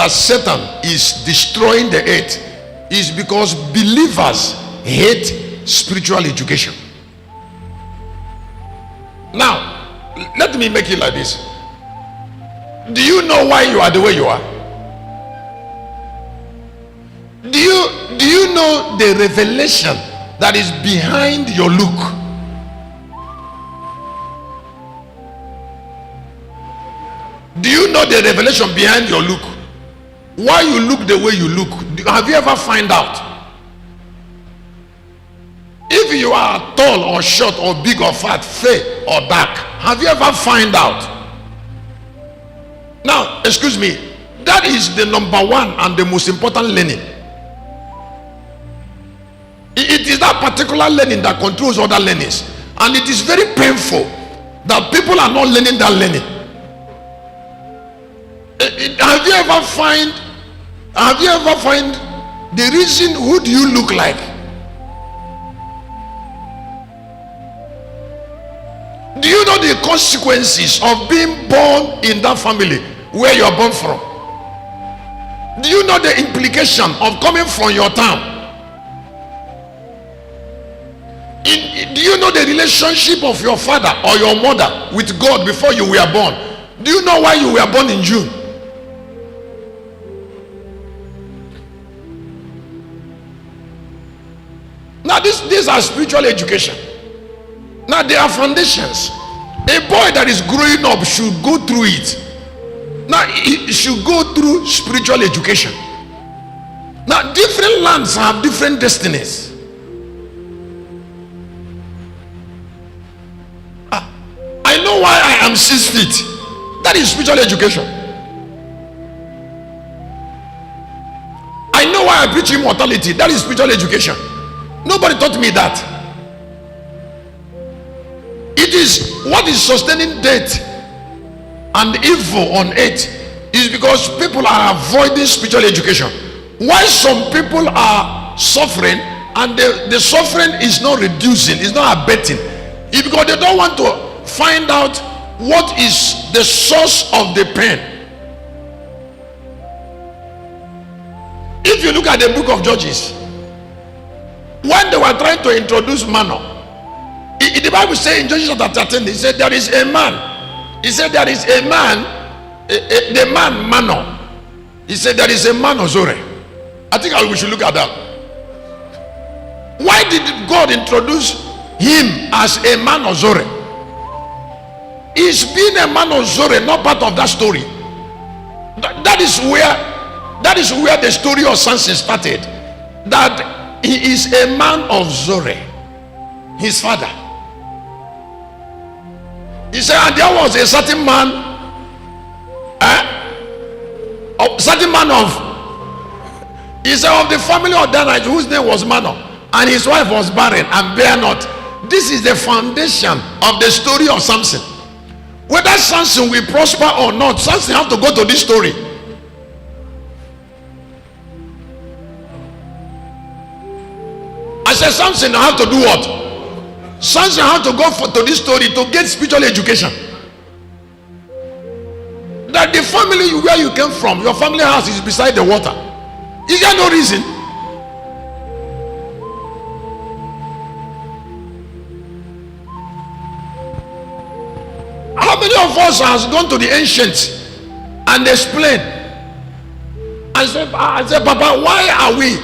that Satan is destroying the earth is because believers hate spiritual education. Now, let me make it like this. Do you know why you are the way you are? Do you know the revelation that is behind your look? Do you know the revelation behind your look? Why you look the way you look? Have you ever find out? If you are tall or short or big or fat, fair or dark, have you ever find out? Now, excuse me, that is the number one and the most important learning. It is that particular learning that controls other learnings, and it is very painful that people are not learning that learning. Have you ever find the reason? Who do you look like? Do you know the consequences of being born in that family where you are born from? Do you know the implication of coming from your town? Do you know the relationship of your father or your mother with God before you were born? Do you know why you were born in June? Now these are spiritual education. Now they are foundations. A boy that is growing up should go through it. Now he should go through spiritual education. Now different lands have different destinies. I know why I am 6 feet. That is spiritual education. I know why I preach immortality. That is spiritual education. Nobody taught me that. It is what is sustaining death and evil on earth is because people are avoiding spiritual education. Why some people are suffering and the suffering is not reducing, is not abating, it's because they don't want to find out what is the source of the pain. If you look at the book of Judges, when they were trying to introduce manna, the Bible says in Judges chapter 13, he said there is a man. He said there is a man, the man Mano. He said there is a man Ozore. I think we should look at that. Why did God introduce him as a man Ozore? He's been a man Ozore, not part of that story. That is where the story of Samson started. That he is a man of Zorah, his father. He said, and there was a certain man, he said, of the family of Danite, whose name was Manoah, and his wife was barren and bare not. This is the foundation of the story of Samson. Whether Samson will prosper or not, Samson have to go to this story. I said Samson have to do what? Samson have to go to this story to get spiritual education. That the family where you came from, your family house is beside the water. Is there no reason? How many of us has gone to the ancients and explained and said, Papa, why are we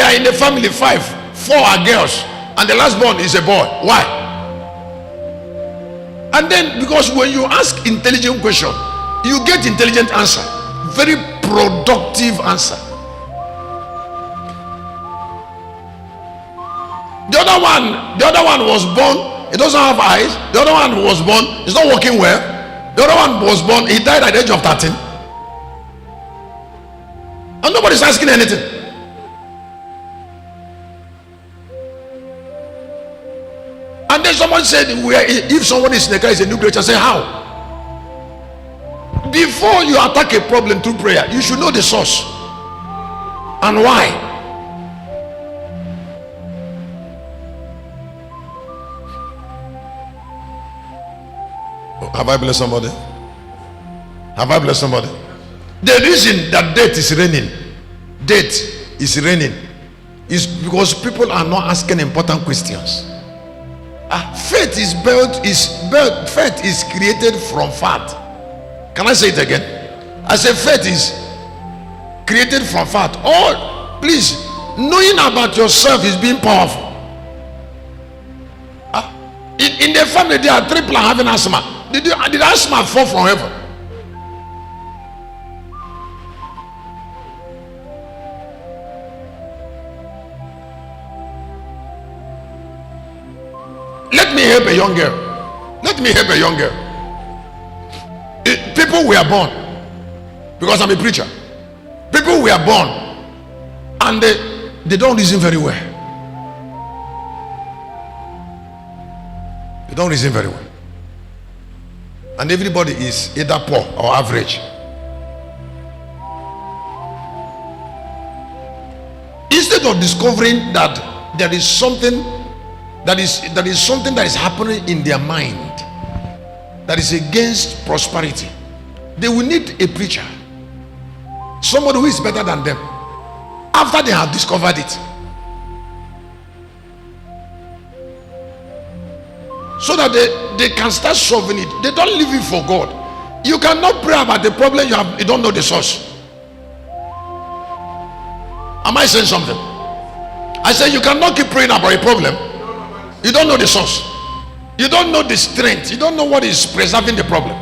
are in the family 5? 4 are girls and the last born is a boy. Why? And then because when you ask intelligent question, you get intelligent answer, very productive answer. The other one was born, he doesn't have eyes. The other one was born, he's not working well. The other one was born, he died at the age of 13, and nobody's asking anything. And then someone said, if someone is in a car, is a new creature. Say, how? Before you attack a problem through prayer, you should know the source and why. Have I blessed somebody? Have I blessed somebody? The reason that death is reigning, is because people are not asking important questions. Faith is faith is created from fact. Can I say it again? I say faith is created from fact. Oh, please, knowing about yourself is being powerful. In the family, there are 3 people having asthma. Did asthma fall from heaven? Let me help a young girl. People were born, because I'm a preacher. People were born and they don't reason very well. They don't reason very well. And everybody is either poor or average. Instead of discovering that there is something that is happening in their mind that is against prosperity, they will need a preacher, somebody who is better than them, after they have discovered it, so that they can start solving it. They don't leave it for God. You cannot pray about the problem you don't know the source. Am I saying something? I say you cannot keep praying about a problem you don't know the source. You don't know the strength. You don't know what is preserving the problem.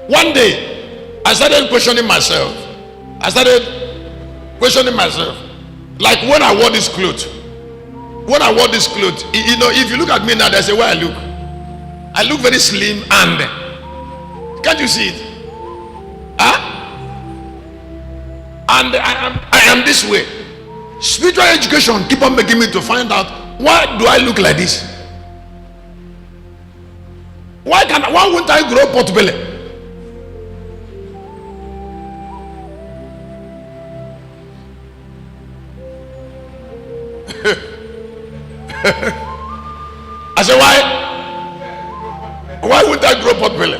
One day I started questioning myself. Like when I wore this clothes. If you look at me now, there's a way I look very slim, and can't you see it? And I am this way. Spiritual education keep on making me to find out, why do I look like this? Why won't I grow pot belly? I said, why would I grow pot belly?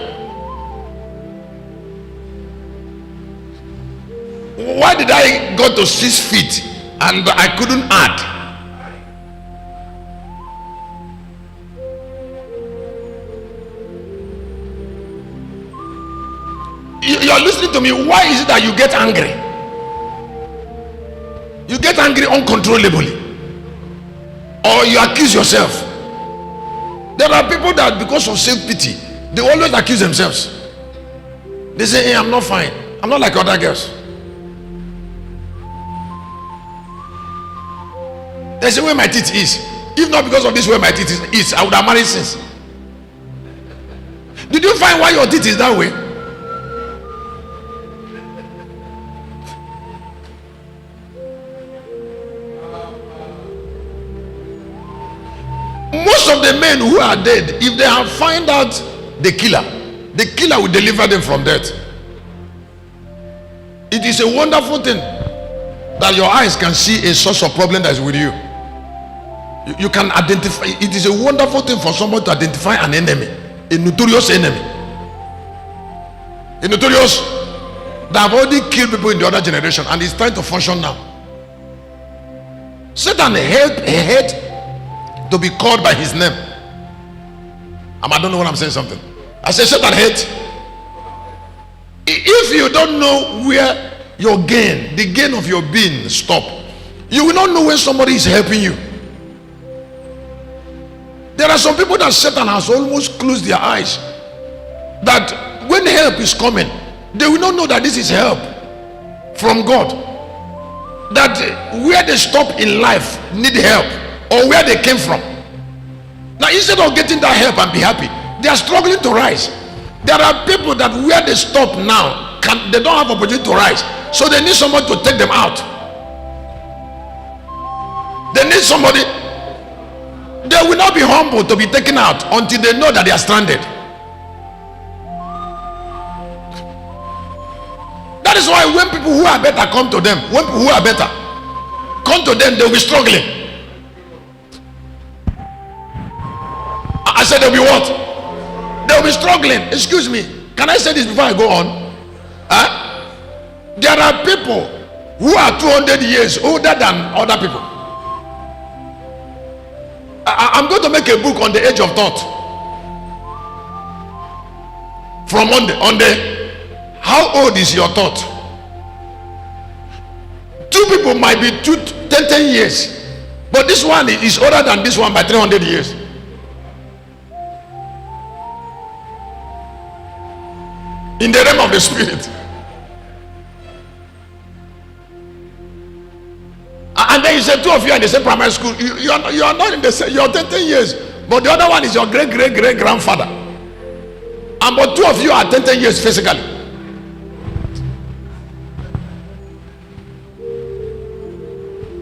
Why did I go to 6 feet and I couldn't add? You are listening to me. Why is it that you get angry? You get angry uncontrollably, or you accuse yourself. There are people that, because of self-pity, they always accuse themselves. They say, hey, I'm not fine, I'm not like other girls. They say, where my teeth is. If not because of this, where my teeth is, I would have married since. Did you find why your teeth is that way? Most of the men who are dead, if they have found out the killer will deliver them from death. It is a wonderful thing that your eyes can see a source of problem that is with you. You can identify. It is a wonderful thing for someone to identify an enemy, a notorious enemy, that have already killed people in the other generation and is trying to function now. Satan hate to be called by his name. I don't know what I'm saying something. I say Satan hate. If you don't know where your gain, the gain of your being stop, you will not know when somebody is helping you. There are some people that Satan has almost closed their eyes, that when help is coming, they will not know that this is help from God, that where they stop in life need help, or where they came from. Now, instead of getting that help and be happy, they are struggling to rise. There are people that where they stop now, they don't have opportunity to rise, so they need somebody to take them out. They need somebody. They will not be humble to be taken out until they know that they are stranded. That is why when people who are better come to them, they will be struggling. I said they'll be what? They'll be struggling. Excuse me. Can I say this before I go on? There are people who are 200 years older than other people. I'm going to make a book on the age of thought. From on the how old is your thought? Two people might be 10 years, but this one is older than this one by 300 years. In the realm of the spirit. And then you say two of you are in the same primary school. You are not in the same. You are 10 years, but the other one is your great grandfather. And but two of you are 10 years physically.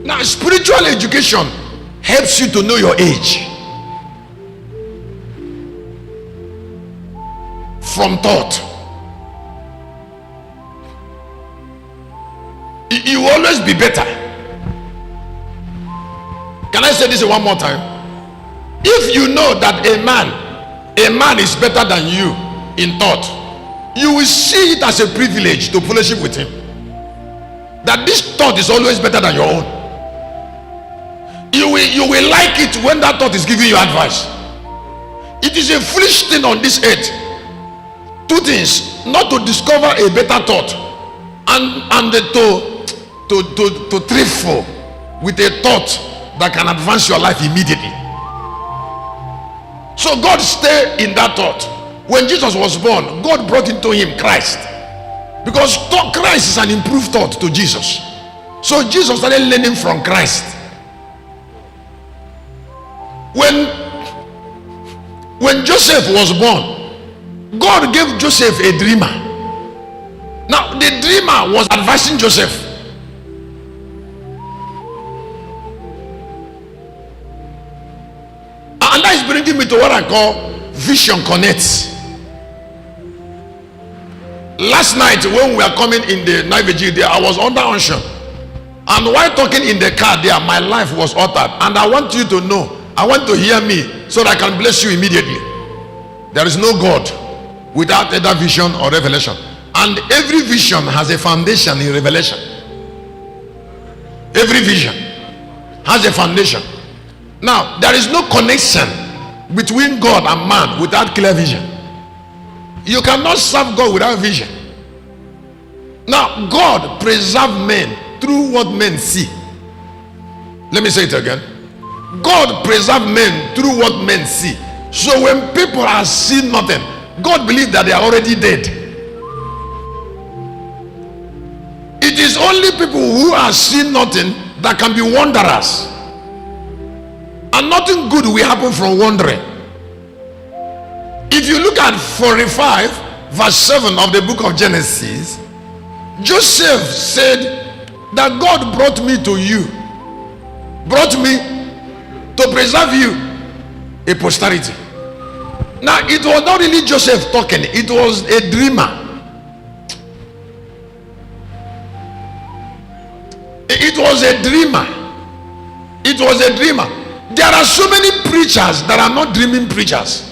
Now, spiritual education helps you to know your age from thought. You will always be better. Can I say this one more time? If you know that a man is better than you in thought, you will see it as a privilege to fellowship with him. That this thought is always better than your own. You will like it when that thought is giving you advice. It is a foolish thing on this earth. Two things: not to discover a better thought, and to trifle with a thought that can advance your life immediately. So God stayed in that thought. When Jesus was born, God brought into him Christ, because Christ is an improved thought to Jesus. So Jesus started learning from Christ. When Joseph was born, God gave Joseph a dreamer. Now the dreamer was advising Joseph. And that is bringing me to what I call Vision Connects. Last night when we were coming in the night vigil there, I was under unction, and while talking in the car there, my life was altered. And I want you to know, I want to hear me so that I can bless you immediately. There is no God without either vision or revelation, and every vision has a foundation in revelation. Every vision has a foundation. Now, there is no connection between God and man without clear vision. You cannot serve God without vision. Now, God preserves men through what men see. Let me say it again. God preserves men through what men see. So when people are seeing nothing, God believes that they are already dead. It is only people who are seeing nothing that can be wanderers. And nothing good will happen from wandering. If you look at 45 verse 7 of the book of Genesis, Joseph said that God brought me to you, brought me to preserve you a posterity. Now it was not really Joseph talking, it was a dreamer. It was a dreamer. It was a dreamer. There are so many preachers that are not dreaming preachers.